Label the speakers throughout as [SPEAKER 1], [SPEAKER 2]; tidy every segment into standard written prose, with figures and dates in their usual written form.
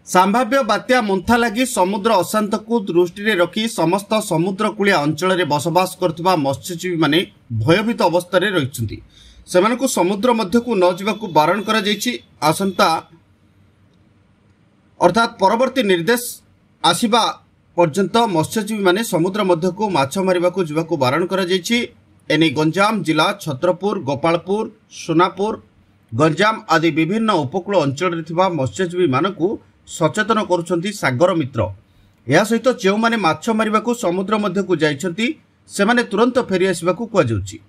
[SPEAKER 1] संभाव्य बात्या मुंथा लगी समुद्र अशांत को दृष्टि रखी समस्त समुद्रकूलिया अंचल में बसवास करथिबा मत्स्यजीवी माने भयभीत अवस्था रही सेमानकु समुद्र मध्य को न जावाकू बारण करा जायछि। आसंता अर्थात परवर्ती निर्देश आसिबा पर्यंत मत्स्यजीवी माने समुद्र मध्य को माछ मारिबाकू जावाकू बारण करा जायछि। एने गंजाम जिला छत्रपुर, गोपालपुर, सोनापुर, गंजाम आदि विभिन्न उपकूल अंचल में मत्स्यजीवी मानकू सचेतन करुछंती सागर मित्र। या सहित जो माने माछ मारिबाकू समुद्र मध्य को जाइछंती सेमाने तुरंत फेरी आसिबाकू कुआଯାଉଛି।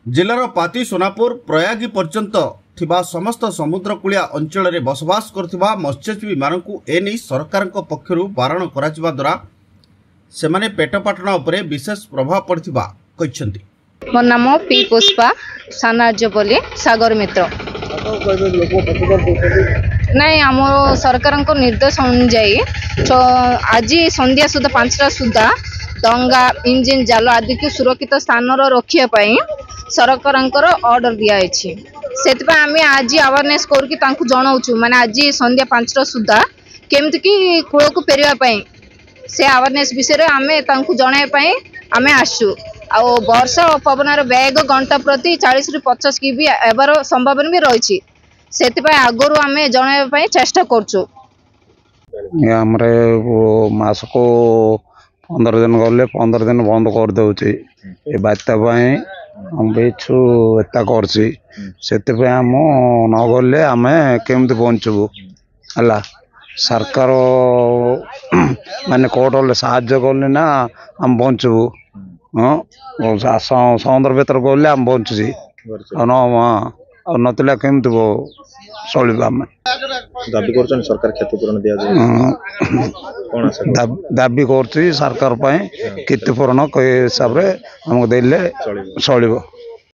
[SPEAKER 1] जिलार पाती, सोनापुर, प्रयागी पर्यंत थिबा समस्त समुद्रकूलिया अंचल में बसवास करथिबा मत्स्यजीवी मानकू एनै सरकारक पक्षरु बारण कराजिबा द्वारा सेमाने पेटपाटना उपरे विशेष प्रभाव पड़थिबा कहिसंती।
[SPEAKER 2] मोर नाम पी पुष्पा सानाजपल्ली सागर मित्र। नहीं आम सरकार निर्देश अनुजाई आज संध्या सुधा 5टा सुधा डंगा, इंजिन, जाल आदि को सुरक्षित स्थान रखापी सरकार ऑर्डर दिखाई। से आम आज अवेयरनेस करके जनाऊँ माने आज संध्या 5टा सुधा केमती कि कूल को फेरवाई से अवेयरनेस विषय आम जनवाई आम आसु। आ वर्षा और पवनार बेग घंटा प्रति 40 ରୁ 50 की भी एबार संभावना भी रही से आगु आम जनवाई चेष्टा करछु।
[SPEAKER 3] मास को 15 दिन गले 15 दिन बंद कर दउछि ए बात्या हम बेछु एता करछि से आम न गले आम केमती बंचबू हला सरकार माने कोटले साहाय्य करले ना आम बंचबू। समुद्र भीतर गले आम बंचुची नतला केमती चलवा
[SPEAKER 4] दाबी कर सरकार क्षतिपूरण दिया
[SPEAKER 3] दाबी कर सरकार क्षतिपूरण हिसाब से हमको देले चलो।